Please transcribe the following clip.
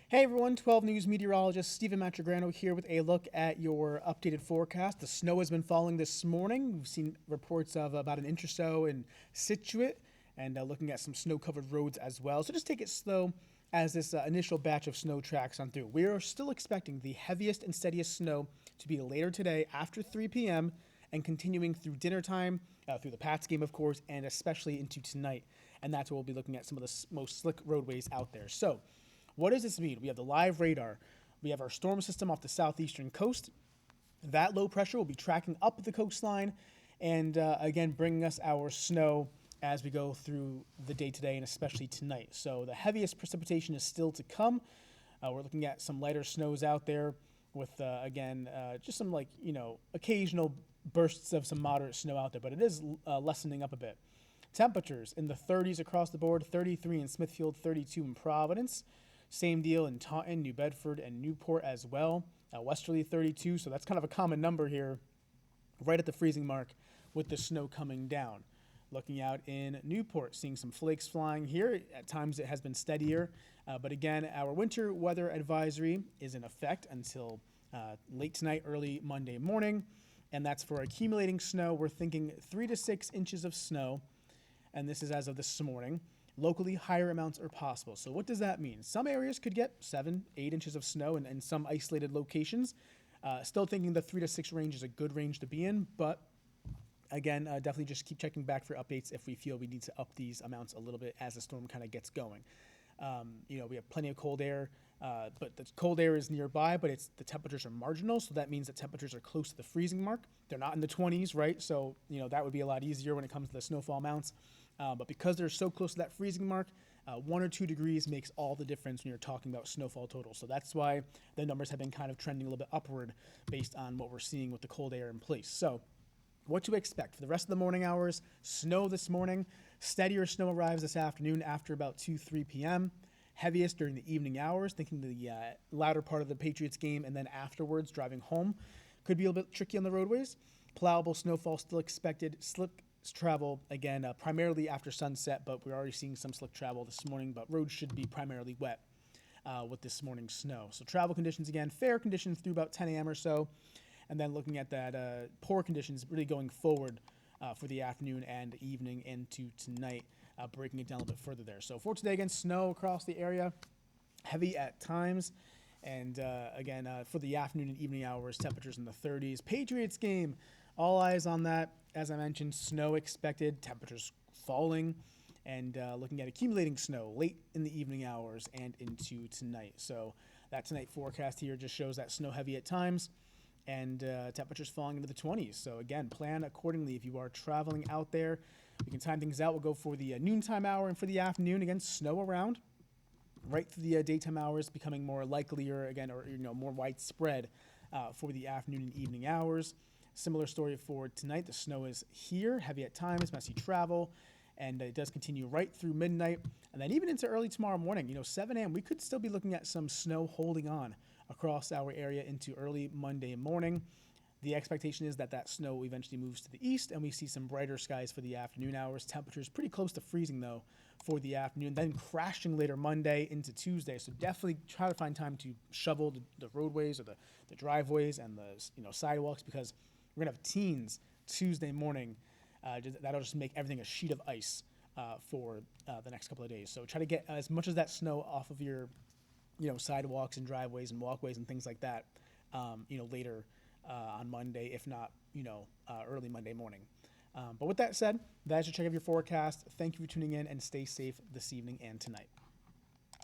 Hey everyone, 12 News meteorologist Stephen Matrograno here with a look at your updated forecast. The snow has been falling this morning. We've seen reports of about an inch or so in Situate and looking at some snow-covered roads as well. So just take it slow as this initial batch of snow tracks on through. We are still expecting the heaviest and steadiest snow to be later today after 3 p.m. and continuing through dinner time, through the Pats game, of course, and especially into tonight. And that's where we'll be looking at some of the most slick roadways out there. So what does this mean? We have the live radar. We have our storm system off the southeastern coast. That low pressure will be tracking up the coastline and, again, bringing us our snow as we go through the day today and especially tonight. So the heaviest precipitation is still to come. We're looking at some lighter snows out there with, again, just some, occasional bursts of some moderate snow out there, but it is lessening up a bit. Temperatures in the 30s across the board, 33 in Smithfield, 32 in Providence. Same deal in Taunton, New Bedford, and Newport as well. Westerly 32, so that's kind of a common number here, right at the freezing mark with the snow coming down. Looking out in Newport, seeing some flakes flying here. At times it has been steadier, but again, our winter weather advisory is in effect until late tonight, early Monday morning, and that's for accumulating snow. We're thinking 3 to 6 inches of snow, and this is as of this morning. Locally, higher amounts are possible. So what does that mean? Some areas could get 7, 8 inches of snow in some isolated locations. Still thinking the 3 to 6 range is a good range to be in, but again, definitely just keep checking back for updates if we feel we need to up these amounts a little bit as the storm kind of gets going. We have plenty of cold air, but the cold air is nearby, but the temperatures are marginal, so that means the temperatures are close to the freezing mark. They're not in the 20s, right? So, that would be a lot easier when it comes to the snowfall amounts. But because they're so close to that freezing mark, 1 or 2 degrees makes all the difference when you're talking about snowfall total. So that's why the numbers have been kind of trending a little bit upward based on what we're seeing with the cold air in place. So what to expect for the rest of the morning hours: snow this morning, steadier snow arrives this afternoon after about 2, 3 p.m., heaviest during the evening hours, thinking the latter part of the Patriots game, and then afterwards driving home. Could be a little bit tricky on the roadways. Plowable snowfall still expected. Slick travel, again, primarily after sunset, but we're already seeing some slick travel this morning, but roads should be primarily wet with this morning's snow. So travel conditions, again, fair conditions through about 10 a.m. or so, and then looking at that poor conditions really going forward for the afternoon and evening into tonight, breaking it down a little bit further there. So for today, again, snow across the area, heavy at times, and again, for the afternoon and evening hours, temperatures in the 30s. Patriots game, all eyes on that. As I mentioned, snow expected, temperatures falling, and looking at accumulating snow late in the evening hours and into tonight. So that tonight forecast here just shows that snow heavy at times and temperatures falling into the 20s. So again, plan accordingly if you are traveling out there. We can time things out. We'll go for the noontime hour, and for the afternoon, again, snow around. Right through the daytime hours, becoming more likelier again, or more widespread for the afternoon and evening hours. Similar story for tonight. The snow is here, heavy at times, messy travel, and it does continue right through midnight. And then even into early tomorrow morning, 7 a.m., we could still be looking at some snow holding on across our area into early Monday morning. The expectation is that snow eventually moves to the east, and we see some brighter skies for the afternoon hours. Temperatures pretty close to freezing, though, for the afternoon, then crashing later Monday into Tuesday. So definitely try to find time to shovel the roadways or the driveways and the sidewalks, because we're going to have teens Tuesday morning. That'll just make everything a sheet of ice for the next couple of days. So try to get as much of that snow off of your sidewalks and driveways and walkways and things like that later on Monday, if not early Monday morning. But with that said, that is your check of your forecast. Thank you for tuning in, and stay safe this evening and tonight.